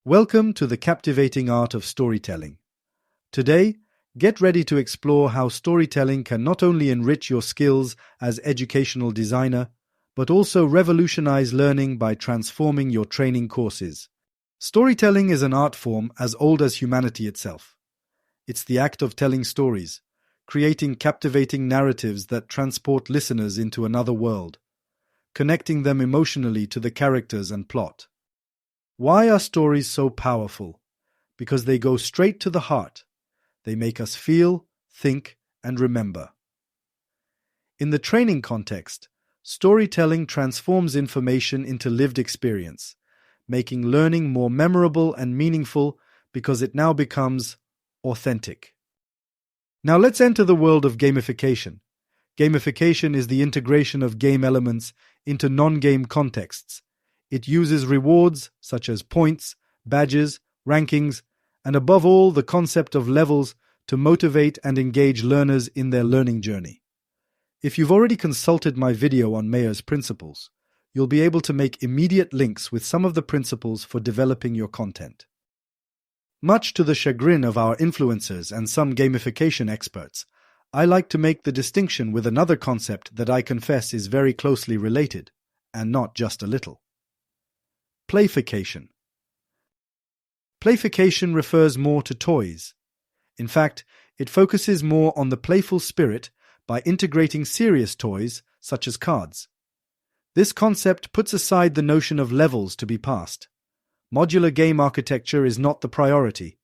Welcome to the captivating art of storytelling. Today, get ready to explore how storytelling can not only enrich your skills as educational designer, but also revolutionize learning by transforming your training courses. Storytelling is an art form as old as humanity itself. It's the act of telling stories, creating captivating narratives that transport listeners into another world, connecting them emotionally to the characters and plot. Why are stories so powerful? Because they go straight to the heart. They make us feel, think, and remember. In the training context, storytelling transforms information into lived experience, making learning more memorable and meaningful because it now becomes authentic. Now let's enter the world of gamification. Gamification is the integration of game elements into non-game contexts. It uses rewards such as points, badges, rankings, and above all the concept of levels to motivate and engage learners in their learning journey. If you've already consulted my video on Mayer's principles, you'll be able to make immediate links with some of the principles for developing your content. Much to the chagrin of our influencers and some gamification experts, I like to make the distinction with another concept that I confess is very closely related, and not just a little. Playfication. Playfication refers more to toys. In fact, it focuses more on the playful spirit by integrating serious toys, such as cards. This concept puts aside the notion of levels to be passed. Modular game architecture is not the priority,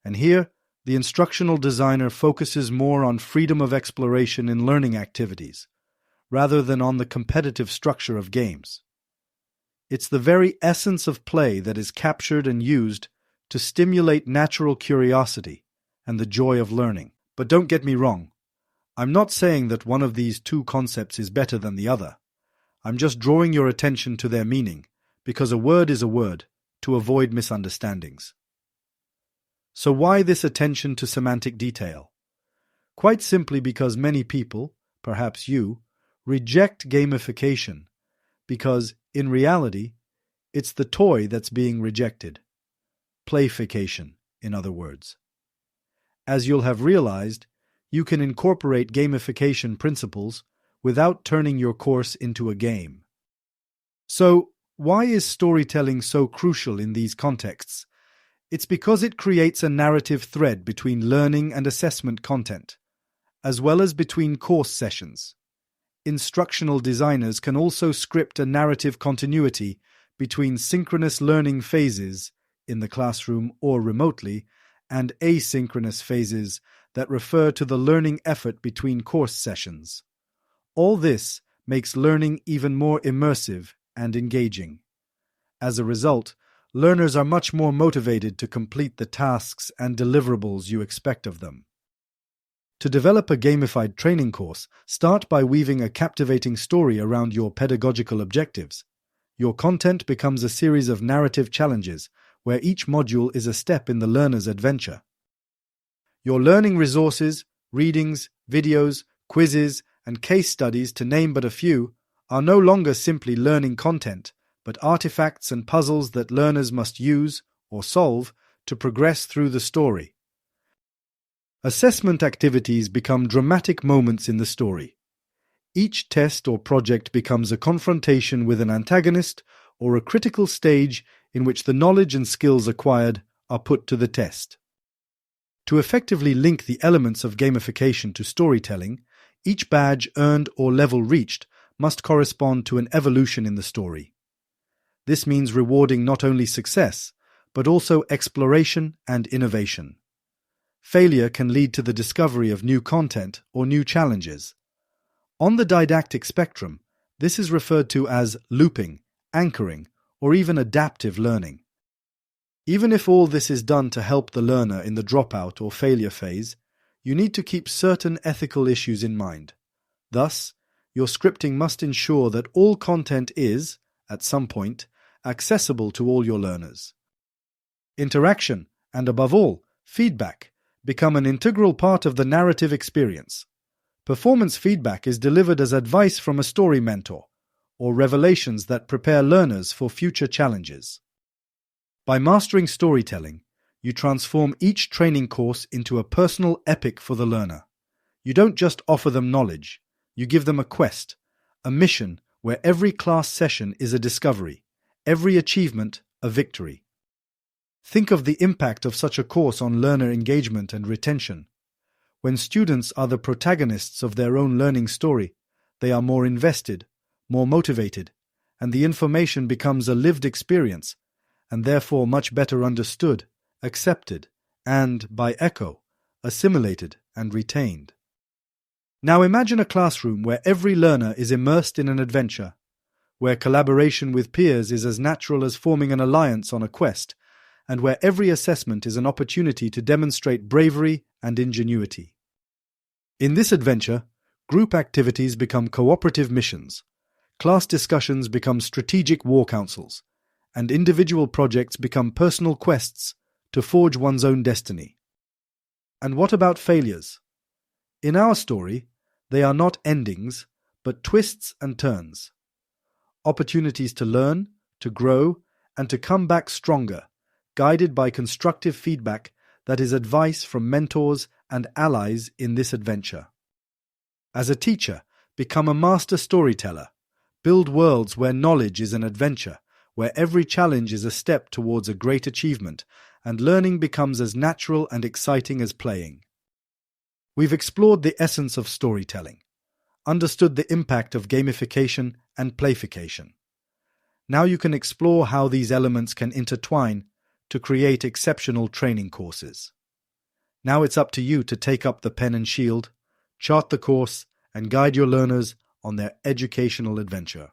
and here, the instructional designer focuses more on freedom of exploration in learning activities, rather than on the competitive structure of games. It's the very essence of play that is captured and used to stimulate natural curiosity and the joy of learning. But don't get me wrong, I'm not saying that one of these two concepts is better than the other. I'm just drawing your attention to their meaning, because a word is a word, to avoid misunderstandings. So why this attention to semantic detail? Quite simply because many people, perhaps you, reject gamification because, in reality, it's the toy that's being rejected. Playfication, in other words. As you'll have realized, you can incorporate gamification principles without turning your course into a game. So, why is storytelling so crucial in these contexts? It's because it creates a narrative thread between learning and assessment content, as well as between course sessions. Instructional designers can also script a narrative continuity between synchronous learning phases in the classroom or remotely and asynchronous phases that refer to the learning effort between course sessions. All this makes learning even more immersive and engaging. As a result, learners are much more motivated to complete the tasks and deliverables you expect of them. To develop a gamified training course, start by weaving a captivating story around your pedagogical objectives. Your content becomes a series of narrative challenges, where each module is a step in the learner's adventure. Your learning resources, readings, videos, quizzes, and case studies, to name but a few, are no longer simply learning content, but artifacts and puzzles that learners must use or solve to progress through the story. Assessment activities become dramatic moments in the story. Each test or project becomes a confrontation with an antagonist or a critical stage in which the knowledge and skills acquired are put to the test. To effectively link the elements of gamification to storytelling, each badge earned or level reached must correspond to an evolution in the story. This means rewarding not only success, but also exploration and innovation. Failure can lead to the discovery of new content or new challenges. On the didactic spectrum, this is referred to as looping, anchoring, or even adaptive learning. Even if all this is done to help the learner in the dropout or failure phase, you need to keep certain ethical issues in mind. Thus, your scripting must ensure that all content is, at some point, accessible to all your learners. Interaction, and above all, feedback, become an integral part of the narrative experience. Performance feedback is delivered as advice from a story mentor, or revelations that prepare learners for future challenges. By mastering storytelling, you transform each training course into a personal epic for the learner. You don't just offer them knowledge, you give them a quest, a mission where every class session is a discovery, every achievement a victory. Think of the impact of such a course on learner engagement and retention. When students are the protagonists of their own learning story, they are more invested, more motivated, and the information becomes a lived experience, and therefore much better understood, accepted, and, by echo, assimilated and retained. Now imagine a classroom where every learner is immersed in an adventure, where collaboration with peers is as natural as forming an alliance on a quest, and where every assessment is an opportunity to demonstrate bravery and ingenuity. In this adventure, group activities become cooperative missions, class discussions become strategic war councils, and individual projects become personal quests to forge one's own destiny. And what about failures? In our story, they are not endings, but twists and turns. Opportunities to learn, to grow, and to come back stronger, guided by constructive feedback that is advice from mentors and allies in this adventure. As a teacher, become a master storyteller. Build worlds where knowledge is an adventure, where every challenge is a step towards a great achievement, and learning becomes as natural and exciting as playing. We've explored the essence of storytelling, understood the impact of gamification and playfication. Now you can explore how these elements can intertwine to create exceptional training courses. Now it's up to you to take up the pen and shield, chart the course, and guide your learners on their educational adventure.